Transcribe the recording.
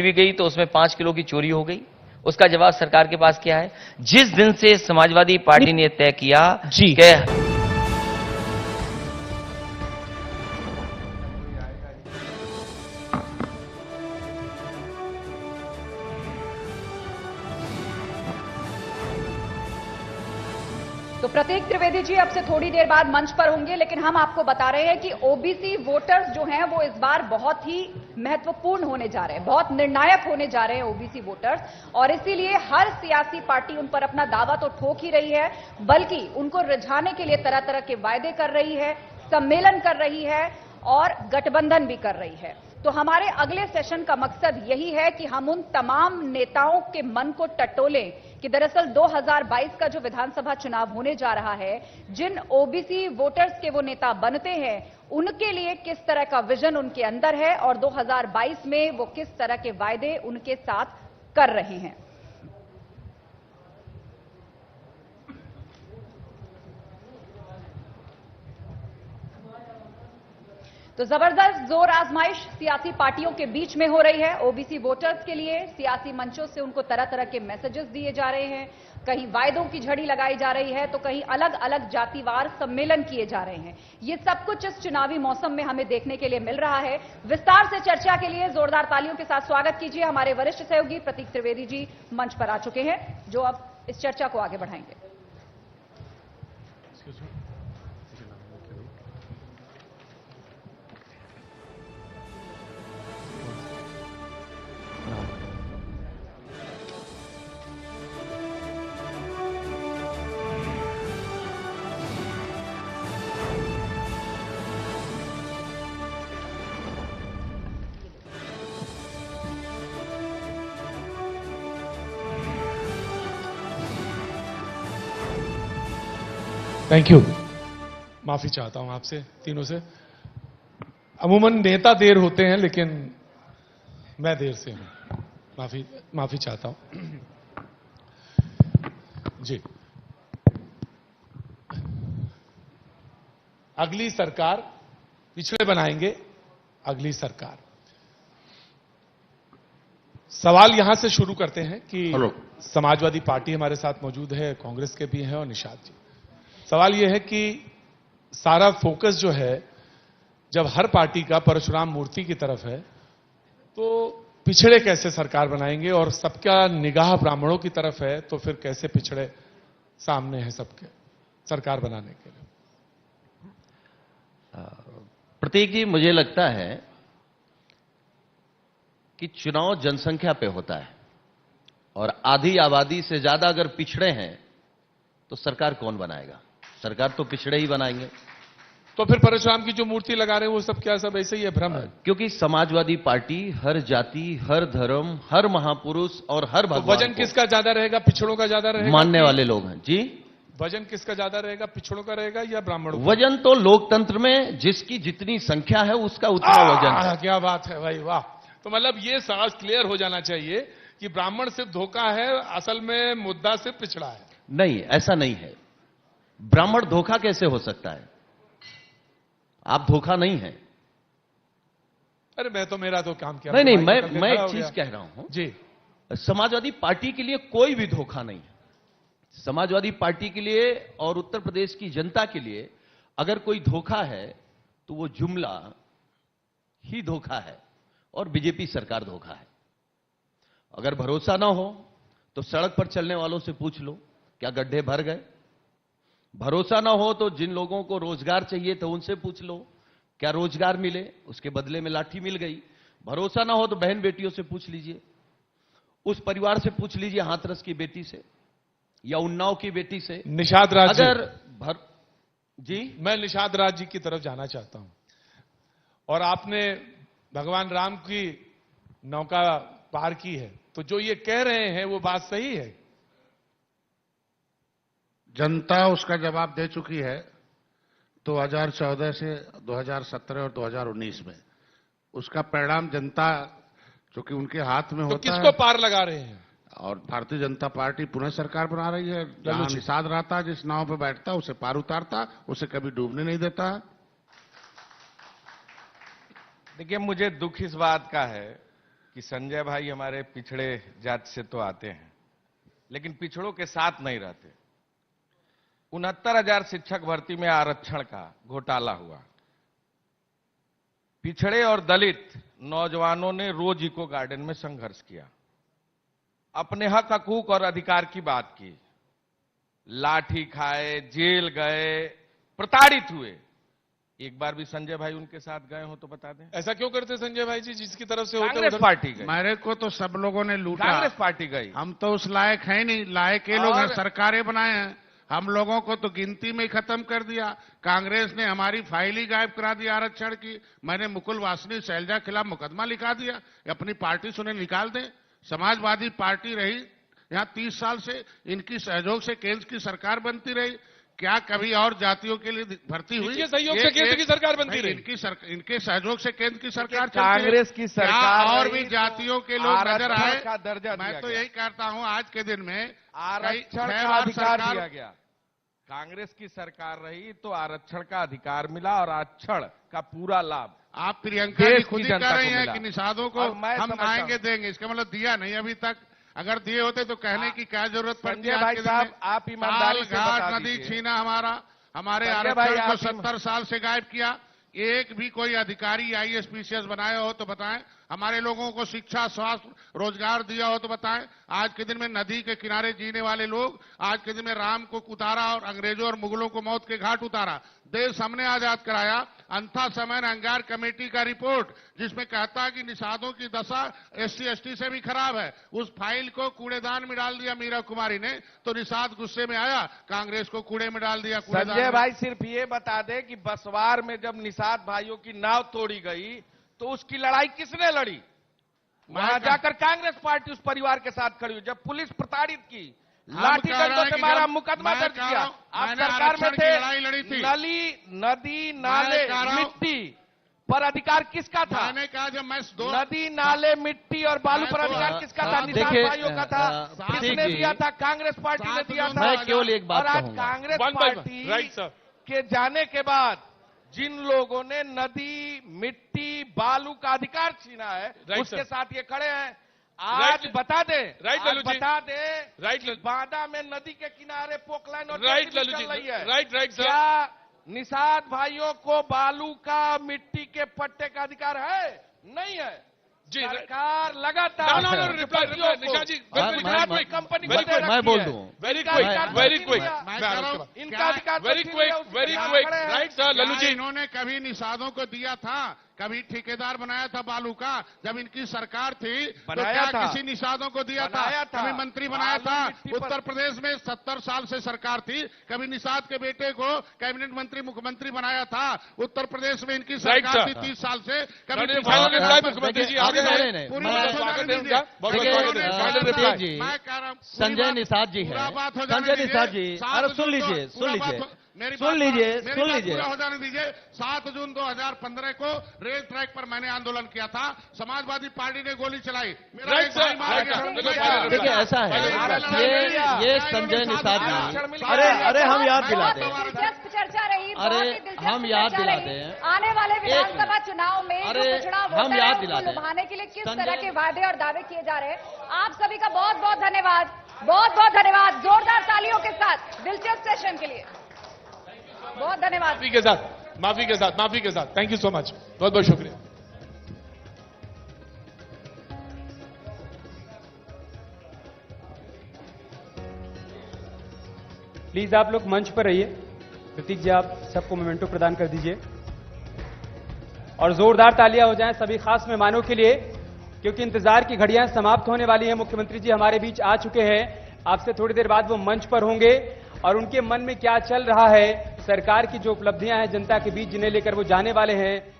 भी गई तो उसमें 5 किलो की चोरी हो गई। उसका जवाब सरकार के पास क्या है? जिस दिन से समाजवादी पार्टी ने तय किया जी कि तो प्रतीक त्रिवेदी जी अब से थोड़ी देर बाद मंच पर होंगे, लेकिन हम आपको बता रहे हैं कि ओबीसी वोटर्स जो हैं वो इस बार बहुत ही महत्वपूर्ण होने जा रहे हैं, बहुत निर्णायक होने जा रहे हैं ओबीसी वोटर्स। और इसीलिए हर सियासी पार्टी उन पर अपना दावा तो ठोक ही रही है, बल्कि उनको रिझाने के लिए तरह तरह के वायदे कर रही है, सम्मेलन कर रही है और गठबंधन भी कर रही है। तो हमारे अगले सेशन का मकसद यही है कि हम उन तमाम नेताओं के मन को टटोलें कि दरअसल 2022 का जो विधानसभा चुनाव होने जा रहा है, जिन ओबीसी वोटर्स के वो नेता बनते हैं, उनके लिए किस तरह का विजन उनके अंदर है और 2022 में वो किस तरह के वायदे उनके साथ कर रहे हैं। तो जबरदस्त जोर आजमाइश सियासी पार्टियों के बीच में हो रही है। ओबीसी वोटर्स के लिए सियासी मंचों से उनको तरह तरह के मैसेजेस दिए जा रहे हैं, कहीं वायदों की झड़ी लगाई जा रही है तो कहीं अलग अलग जातिवार सम्मेलन किए जा रहे हैं। ये सब कुछ इस चुनावी मौसम में हमें देखने के लिए मिल रहा है। विस्तार से चर्चा के लिए जोरदार तालियों के साथ स्वागत कीजिए हमारे वरिष्ठ सहयोगी प्रतीक त्रिवेदी जी मंच पर आ चुके हैं, जो अब इस चर्चा को आगे बढ़ाएंगे। Thank you. माफी चाहता हूं आपसे तीनों से। अमूमन नेता देर होते हैं, लेकिन मैं देर से हूं। माफी चाहता हूं जी। अगली सरकार पिछड़े बनाएंगे, अगली सरकार। सवाल यहां से शुरू करते हैं कि समाजवादी पार्टी हमारे साथ मौजूद है, कांग्रेस के भी हैं और निषाद जी। सवाल यह है कि सारा फोकस जो है जब हर पार्टी का परशुराम मूर्ति की तरफ है, तो पिछड़े कैसे सरकार बनाएंगे, और सबका निगाह ब्राह्मणों की तरफ है, तो फिर कैसे पिछड़े सामने हैं सबके सरकार बनाने के लिए? प्रतीक जी, मुझे लगता है कि चुनाव जनसंख्या पे होता है, और आधी आबादी से ज्यादा अगर पिछड़े हैं तो सरकार कौन बनाएगा? सरकार तो पिछड़े ही बनाएंगे। तो फिर परशुराम की जो मूर्ति लगा रहे हैं वो सब क्या सब ऐसे ही है, भ्रम है? क्योंकि समाजवादी पार्टी हर जाति, हर धर्म, हर महापुरुष और हर भगवान तो वजन किसका ज्यादा रहेगा? पिछड़ों का ज्यादा रहेगा? मानने वाले लोग हैं जी। वजन किसका ज्यादा रहेगा? पिछड़ों का रहेगा या ब्राह्मणों का? वजन तो लोकतंत्र में जिसकी जितनी संख्या है उसका उतना वजन है। क्या बात है भाई, वाह। तो मतलब ये साफ क्लियर हो जाना चाहिए कि ब्राह्मण सिर्फ धोखा है, असल में मुद्दा सिर्फ पिछड़ा है। नहीं, ऐसा नहीं है। ब्राह्मण धोखा कैसे हो सकता है? आप धोखा नहीं है। अरे मेरा तो काम क्या? नहीं, मैं एक चीज कह रहा हूं जी। समाजवादी पार्टी के लिए कोई भी धोखा नहीं है। समाजवादी पार्टी के लिए और उत्तर प्रदेश की जनता के लिए अगर कोई धोखा है तो वो जुमला ही धोखा है, और बीजेपी सरकार धोखा है। अगर भरोसा ना हो तो सड़क पर चलने वालों से पूछ लो, क्या गड्ढे भर गए? भरोसा ना हो तो जिन लोगों को रोजगार चाहिए तो उनसे पूछ लो, क्या रोजगार मिले? उसके बदले में लाठी मिल गई। भरोसा ना हो तो बहन बेटियों से पूछ लीजिए, उस परिवार से पूछ लीजिए, हाथरस की बेटी से या उन्नाव की बेटी से। निषाद राज जी, मैं निषाद राज जी की तरफ जाना चाहता हूं। और आपने भगवान राम की नौका पार की है, तो जो ये कह रहे हैं वो बात सही है? जनता उसका जवाब दे चुकी है 2014 से 2017 और 2019 में। उसका परिणाम जनता, चूंकि उनके हाथ में तो होता है। किसको पार लगा रहे हैं? और भारतीय जनता पार्टी पुनः सरकार बना रही है। जहां निषाद रहता, जिस नाव पे बैठता उसे पार उतारता, उसे कभी डूबने नहीं देता। देखिए, मुझे दुख इस बात का है कि संजय भाई हमारे पिछड़े जाति से तो आते हैं, लेकिन पिछड़ों के साथ नहीं रहते। 69,000 शिक्षक भर्ती में आरक्षण का घोटाला हुआ। पिछड़े और दलित नौजवानों ने रोज इको गार्डन में संघर्ष किया, अपने हक हकूक और अधिकार की बात की, लाठी खाए, जेल गए, प्रताड़ित हुए। एक बार भी संजय भाई उनके साथ गए हो तो बता दें। ऐसा क्यों करते संजय भाई जी, जिसकी तरफ से होते कांग्रेस उधर- पार्टी गई, मेरे को तो सब लोगों ने लूटा। कांग्रेस पार्टी गई। हम तो उस लायक है नहीं, लायक ये लोग हैं, और- सरकारें बनाए हैं। हम लोगों को तो गिनती में ही खत्म कर दिया। कांग्रेस ने हमारी फाइल ही गायब करा दी आरक्षण की। मैंने मुकुल वासनी शैलजा खिलाफ मुकदमा लिखा दिया, अपनी पार्टी से उन्हें निकाल दें। समाजवादी पार्टी रही यहां 30 साल से, इनकी सहयोग से केंद्र की सरकार बनती रही। क्या कभी और जातियों के लिए भर्ती हुई? इनके सहयोग से केंद्र की सरकार बनती रही। इनके सहयोग से केंद्र की सरकार चलती कांग्रेस रही। की सरकार क्या और रही भी तो जातियों के लोग नजर आरक्षण आए? का दर्जा मैं दिया तो गया। यही कहता हूं आज के दिन में आरक्षण छह का बार अधिकार सरकार- दिया गया। कांग्रेस की सरकार रही तो आरक्षण का अधिकार मिला और आरक्षण का पूरा लाभ आप प्रियंका देश जी की खुद ही जनता कह को रही हैं मिला। कि निषादों को और मैं हम समझता आएंगे हूं। देंगे, इसका मतलब दिया नहीं अभी तक। अगर दिए होते तो कहने की क्या जरूरत पड़ती संजय है? आज भाई के दिन साहब, में? आप ईमानदारी से ताल, बता घाट, नदी दीजिए। छीना हमारे संजय भाई, आरक्षण को आप 70 साल से गायब किया। एक भी कोई अधिकारी आईएएस पीसीएस बनाया हो तो बताएं। हमारे लोगों को शिक्षा, स्वास्थ्य, रोजगार दिया हो तो बताएं। आज के दिन में नदी के किनारे जीने वाले लोग आज के दिन में राम को उतारा और अंग्रेजों और मुगलों को मौत के घाट उतारा। देश हमने आजाद कराया। अंथा समय अंगार कमेटी का रिपोर्ट जिसमें कहता है कि निषादों की दशा एससी एसटी से भी खराब है, उस फाइल को कूड़ेदान में डाल दिया मीरा कुमारी ने। तो निषाद गुस्से में आया, कांग्रेस को कूड़े में डाल दिया। कूड़ेदान संजय में। भाई सिर्फ ये बता दे कि बसवार में जब निषाद भाइयों की नाव तोड़ी गई तो उसकी लड़ाई किसने लड़ी? वहां जाकर कांग्रेस पार्टी उस परिवार के साथ खड़ी हुई। जब पुलिस प्रताड़ित की, लाठी कह रहे डंडों हैं से कि मारा, जब मुकदमा मैं दर्ज कह किया। रहा हूं, आप मैंने सरकार में आरक्षण की थे, लड़ाई लड़ी थी। नदी नाले कह रहा हूं, मिट्टी पर अधिकार किसका था? मैंने कहा जब मैं नदी नाले मिट्टी और बालू पर मैं तो- अधिकार किसका था? साहब, निषाद देखिए, भाइयों का था। प्रतीक किसने जी, दिया था? कांग्रेस पार्टी ने 7 दिया जून था। मैं केवल एक बात और आज कहूंगा। Congress One by one. Party Right, sir. के जाने के बाद जिन लोगों ने नदी, मिट्टी, बालू का अधिकार छीना है, Right, उसके sir. साथ ये खड़े हैं। आज Right. बता दे, Right, आज लालू जी. बता दे Right, कि लालू. बांदा में नदी के किनारे पोकलाइन और Right, जेसीबी लालू चल जी. रही है। Right, sir. क्या निषाद भाइयों को बालू का, मिट्टी के पट्टे का अधिकार है? नहीं है। जी, सरकार लगातार No, reply, निषाद जी, गुजरात में कंपनी को दे मैं रखी बोल है। दूं। वेरी इनका क्विक, अधिकार वेरी छीन क्विक। लिया। मैं कह रहा हूं, इनका क्या- अधिकार वेरी छीन क्विक, लिया, उसके वेरी खिलाफ क्विक। खड़े हैं। राइट सर, लल्लू क्या जी। इन्होंने कभी निषादों को दिया था? कभी ठेकेदार बनाया था बालू का? जब इनकी सरकार थी तो बनाया क्या था। किसी निषादों को दिया बनाया था। कभी मंत्री बनाया बालू था? मिट्टी पर- उत्तर प्रदेश में 70 साल से सरकार थी, कभी निषाद के बेटे को कैबिनेट मंत्री, मुख्यमंत्री बनाया था? उत्तर प्रदेश में इनकी सरकार sir. थी 30 साल से, कभी नहीं, निषाद final के reply पर- मुख्यमंत्री जी, देखिए, आगे अभी हैं। नहीं, पूरी मैं- बात हो स्वागत जाने है दीजिए। उनका। बहुत देखिए, स्वागत है। Final reply. प्रतीक जी, मैं कह रहा हूं, पूरी संजय बात- निषाद जी पूरा हैं। बात हो जाने संजय दीजिए। निषाद जी, 7 अरे सुन जून लीजिए, को- सुन पूरा बात लीजिए। हो- मेरी सुन बात लीजिए, मेरी सुन बात लीजिए। पूरा हो जाने दीजिए। 7 जून 2015 को रेल ट्रैक पर मैंने आंदोलन किया था। समाजवादी पार्टी ने गोली चलाई, मेरा Right, एक भाई sir. मारा Right, गया। sir. मैं- देखिए, ऐसा है, ये संजय निषाद जी, अरे हम याद दिला दें। बहुत ही दिलचस्प चर्चा रही। अरे, बहुत ही दिलचस्प हम याद चर्चा दिलाते रही। हैं। आने वाले एक विधानसभा मिनट। चुनाव में जो अरे, पिछड़ा हम वोटर है याद उसको दिलाते हैं। लुभाने के लिए किस संजय- तरह के वादे और दावे किए जा रहे हैं। आप सभी का बहुत बहुत धन्यवाद, बहुत बहुत धन्यवाद। जोरदार तालियों के साथ दिलचस्प सेशन के लिए बहुत धन्यवाद। माफी के साथ थैंक यू सो मच, बहुत बहुत शुक्रिया। प्लीज आप लोग मंच पर रहिए। प्रतीक जी, आप सबको मोमेंटो प्रदान कर दीजिए और जोरदार तालियां हो जाएं सभी खास मेहमानों के लिए, क्योंकि इंतजार की घड़ियां समाप्त होने वाली हैं। मुख्यमंत्री जी हमारे बीच आ चुके हैं। आपसे थोड़ी देर बाद वो मंच पर होंगे और उनके मन में क्या चल रहा है, सरकार की जो उपलब्धियां हैं जनता के बीच जिन्हें लेकर वो जाने वाले हैं,